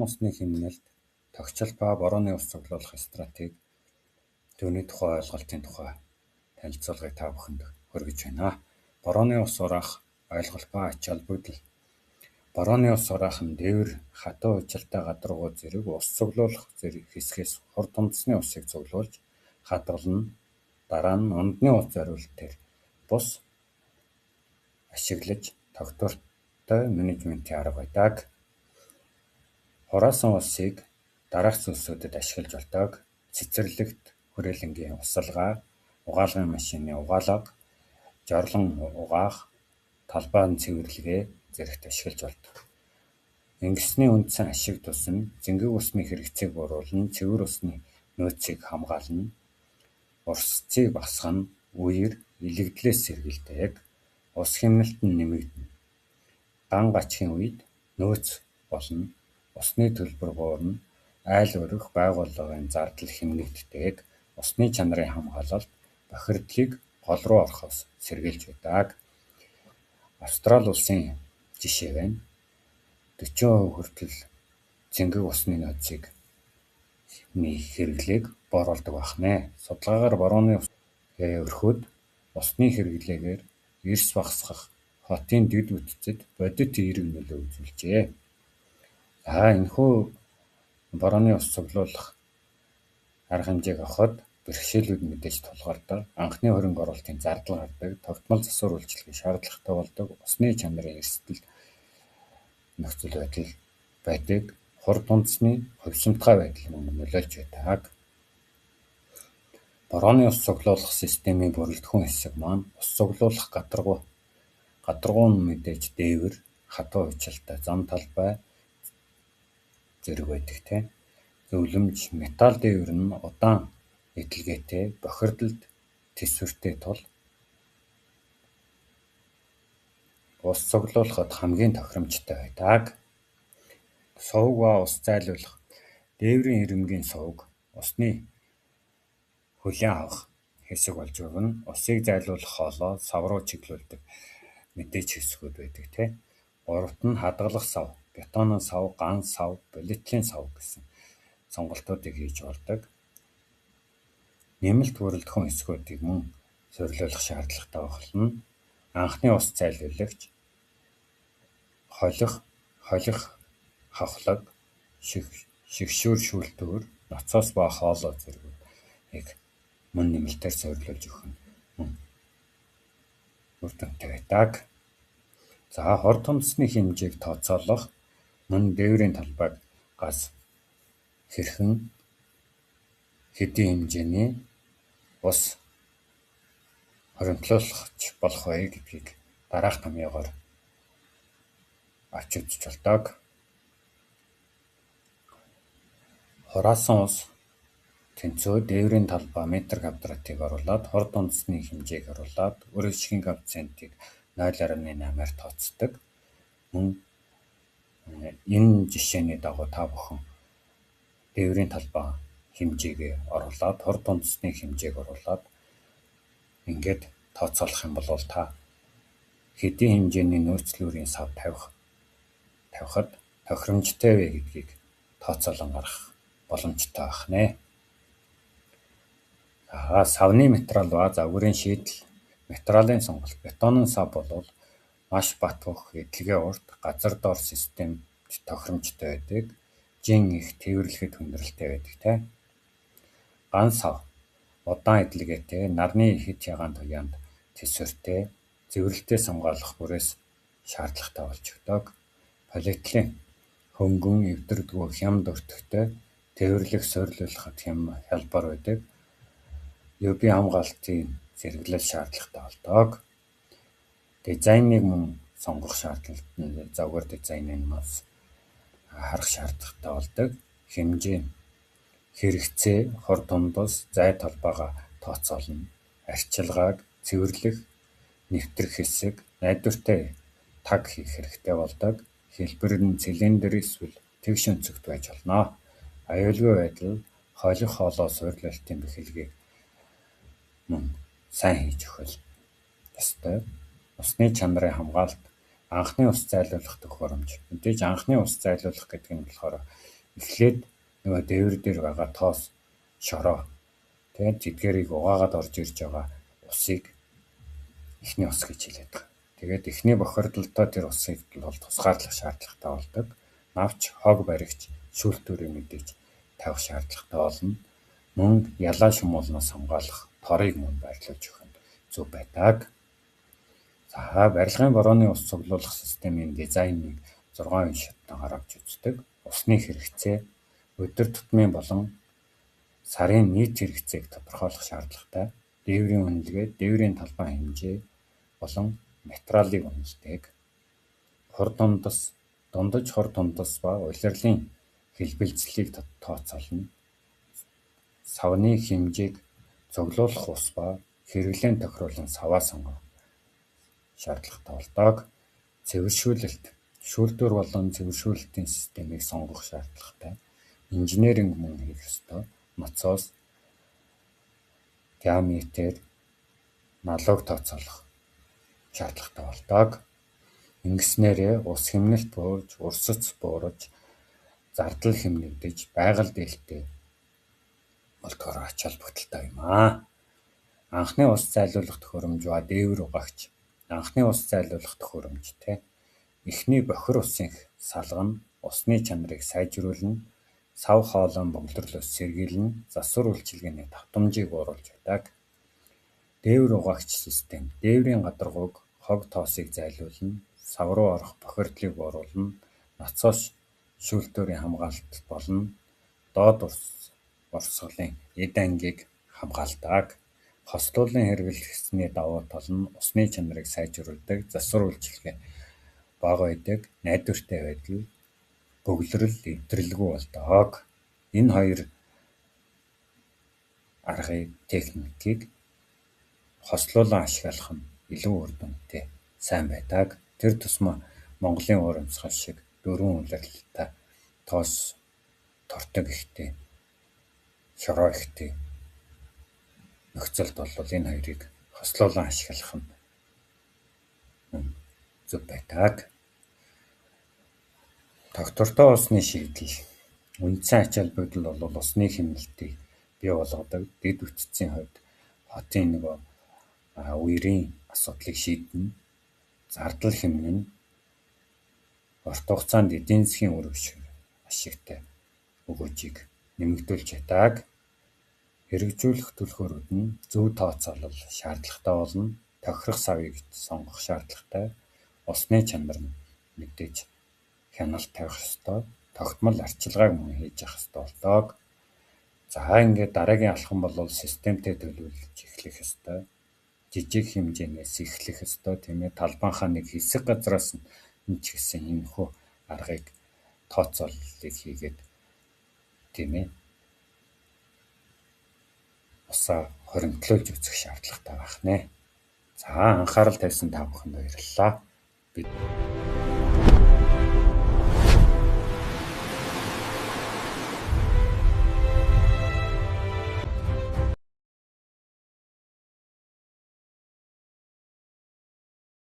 усны хэмнэлд тогтцол ба борооны ус цуглуулах стратеги түүний тухай ойлголтын тухай танилцуулгыг та бүхэнд хүргэж байна. Борооны ус ураах ойлголт ба ач холбогдол. Борооны ус ураах нь дээвэр хатуу ужиртай гадаргуу зэрэг ус цуглуулах зэрэг хэсгээс хурд унтсны усыг цуглуулж хадгална. Дараа нь ундны ус зориултээр бус ашиглаж тогтвортой менежментийн арга байдаг. Хураасан усыг дараах зүйлсүүдэд ашиглаж болдог. Цэцэрлэгт хүрээлэнгийн усалгаа, угаалгын машины угаалга, жорлон угаах, талбайн цэвэрлэгээ зэрэгт ашиглаж болдог. Ингэсний үндсэн ашиг тус нь зэнгэг усны хэрэгцээг бууруулна, цэвэр усны нөөцийг хамгаална, урсцыг басгана, үер, илэгдлээс сэргийлдэг, ус хэмнэлт нь нэмэгдэнэ. Дан гачхийн үед нөөц болно, усны төлбөр буурна, айл өрөх байгууллагын зардал хэмнэгддэг, усны чанарын хамгаалалт бохирдлыг гол руу орохоос сэргийлж байдаг. Австрали улсын жишээ байна. 40% хүртэл зэнгэг усны нөөцийг хэрэглээг бууруулдаг байна. Судалгаагаар борооны өрхөд усны хэрэглээгээр эрс багасгах хотын дэд бүтцэд бодит эерэг нөлөө үзүүлжээ. Энэхүү борооны ус цуглуулах арга хэмжээг авахад бэрхшээлүүд мэдээж тулгардаг. Анхны хөрөнгө оруулалтын зардал гардаг, тогтмол засвар үйлчилгээ шаардлагатай болдог, усны чанарын эрсдэл нөхцөл байдал байдаг, хурд унтсны хувьсамтгай байдал мөн нөлөөлж байдаг. Борооны ус цуглуулах системийн бүрэлдэхүүн хэсэг маань ус цуглуулах гадаргуу нь мэдээж дээвэр, хатуу ужиртай зам талбай зэрэг байдаг. Зөвлөмж металл дээвэр нь удаан эдлгээтэй, бохирдолд тэсвэртэй тул ус цуглуулахад хамгийн тохиромжтой байдаг. Сувг ба ус зайлуулах. Дээврийн ирэмгийн сувг усны хүлээн авах хэсэг болж өгнө. Усыг зайлуулах хоолой сав руу чиглүүлдэг мэдээж хэсгүүд байдаг. Гуравт нь хадгалах сав, бетонын сав, ганц сав, болитлын сав гэсэн сонголтуудыг хийж болдог. Нэмэлт бүрэлдэхүүн хэсгүүдийг мөн суйрлуулах шаардлагатай болно. Анхны ус зайлуулагч, холих хавхлаг, шигшүүр шүүлтүүр, ноцоос ба хоолой зэргүүдийг мөн нэмэлтээр суйрлуулж өгөх нь мөн үр дүнтэй байдаг. Хурд унтсны хэмжээг тооцоолох, мөн дээврийн талбайг газ хэрхэн хэдийн хэмжээний ус хоригдлуулах болох вэ гэдгийг дараах томьёогоор авч үзэж болдог. Хураасан ус тэнцвэр дээврийн талбай метр квадратыг оруулаад хурд унтсны хэмжээг оруулаад үр ашгийн коэффициентийг 0.8-аар тооцдог. Мөн энэ жишээний дагуу та бүхэн дээврийн талбай хэмжээгээ оруулаад хурд унтсны хэмжээг оруулаад ингээд тооцоолох юм бол та хэдийн хэмжээний нөөцлүүрийн сав тавихад тохиромжтой вэ гэдгийг тооцоолон гаргах боломжтой байна. Савны материал ба загварын шийдэл. Материалын сонголт. Бетонын сав бол маш бат бөх, эдлэгээ урт, газар дор системд тохиромжтой байдаг. Жин их тээвэрлэхэд хүндрэлтэй байдаг. Ганц сав удаан эдлэгээтэй, нарны хэд ягаан туяанд тэсвэртэй, зэврэлтээс хамгаалах бүрээс шаардлагатай болж өгдөг. Полиэтилен хөнгөн, эвдэрдгүй, хямд өртөгтэй, тээвэрлэх, суйрлуулахад хялбар байдаг. UV хамгаалтын зэрэглэл шаардлагатай болдог. Дизайныг мөн сонгох шаардлагатай, загвар дизайныг бас харах шаардлагатай болдог. Хэмжээ, хэрэгцээ, хурд ундас, зай талбайгаа тооцоолно. Арчилгааг цэвэрлэх, нэвтрэх хэсэг, найдвартай таг хийх хэрэгтэй болдог. Хэлбэр нь цилиндр эсвэл тэгш өнцөгт байж болно. Аюулгүй байдал, холих хоолой суйрлуулалтын бэхэлгийг мөн сайн хийж өгөх ёстой. Усны чанарын хамгаалалт, анхны ус зайлуулах төхөөрөмж. Мэдээж анхны ус зайлуулах гэдэг нь болохоор эхлээд нөгөө дээвэр дээр байгаа тоос шороо тэгээд зэдгэрийг угаагаад орж ирж байгаа усыг эхний ус гэж хэлээд байгаа. Тэгээд эхний бохирдолтой тэр усыг бол тусгаарлах шаардлагатай болдог. Навч хог баригч шүүлтүүрийг мэдээж тавих шаардлагатай болно. Мөн ялаа шумуулнаас хамгаалах торыг мөн байрлуулж өгөх нь зөв байдаг. За барилгын борооны ус цуглуулах системийн дизайныг 6 уншилтаар гаргаж үздэг. Усны хэрэгцээ, өдөр тутмын болон сарын нийт хэрэгцээг тодорхойлох шаардлагатай. Дээврийн үнэлгээ, дээврийн талбай хэмжээ болон материалыг үнэлдэг. Хур дундас, дундаж хур дундас ба улирлын хэлбэлцлийг тооцоолно. Савны хэмжээг цуглуулах ус ба хэрэглээнд тохируулан саваа сонгох шаардлагатай болдог. Цэвэршүүлэлт, шүүлтүүр болон цэвэршүүлэлтийн системийг сонгох шаардлагатай. Инженеринг мөн хийх ёстой. Ноцоос, диаметр, налууг тооцоолох шаардлагатай болдог. Ингэснээрээ ус хэмнэлт буурж, урсц буураж, зардал хэмнэгдэж, байгаль дээлтэй болдгоор ач холбогдолтой юм аа. Анхны ус зайлуулах төхөөрөмж ба дээвэр угаагч. Анхны ус зайлуулах төхөөрөмж эхний бохир усын салгана усны чанарыг сайжруулна, сав хоолойн богдлолоос сэргийлнэ, засвар үйлчилгээний давтамжийг бууруулж байдаг. Дээвэр угаагч систем. Дээврийн гадаргууг хог тоосыг зайлуулна, сав руу орох бохирдлыг бууруулна, ноцоос шүүлтүүрийн хамгаалалт болно, доод урсгалын эд ангийг хамгаалдаг. Хослуулын хэрэглэгчний давуу тал нь усны чанарыг сайжруулдаг, засвар үйлчилгээ бага байдаг, найдвартай байдал, бөглөрөл эвдрэлгүй болдог. Энэ хоёр аргыг, техникийг хослуулан ашиглах нь илүү үр дүнтэй, сайн байдаг. Тэр тусмаа Монголын уур амьсгал шиг дөрвөн улирлалтай тоос тортог ихтэй, шороо ихтэй нөхцөлд бол энэ хоёрыг хослуулан ашиглах нь зөв байдаг. Тогтвортой усны шийдэл. Үндсэн ач холбогдол бол усны хэмнэлтийг бий болгодог. Дэд үтцийн хувьд хотын нөгөө үерийн асуудлыг шийднэ. Зардал хэмнэн урт хугацаанд эдийн засгийн үр ашигтай өгөөжийг нэмэгдүүлж чаддаг. Хэрэгжүүлэх түлхүүрүүд нь зөв тооцоолол шаардлагатай болно. Тохирох савыг сонгох шаардлагатай. Усны чанар нь мэдээж хяналт тавих ёстой. Тогтмол арчилгааг мөн хийж явах ёстой болдог. За ингээд дараагийн алхам бол системтэй төлөвлөж эхлэх ёстой. Жижиг хэмжээнээс эхлэх ёстой тийм ээ. Талбайхаа нэг хэсэг газраас нь ч гэсэн энэхүү аргыг тооцооллыг хийгээд тийм ээ. Усаа хоригдлуулж үзэх шаардлагатай байх нэ. За анхаарал тавьсан та бүхэнд баярлалаа.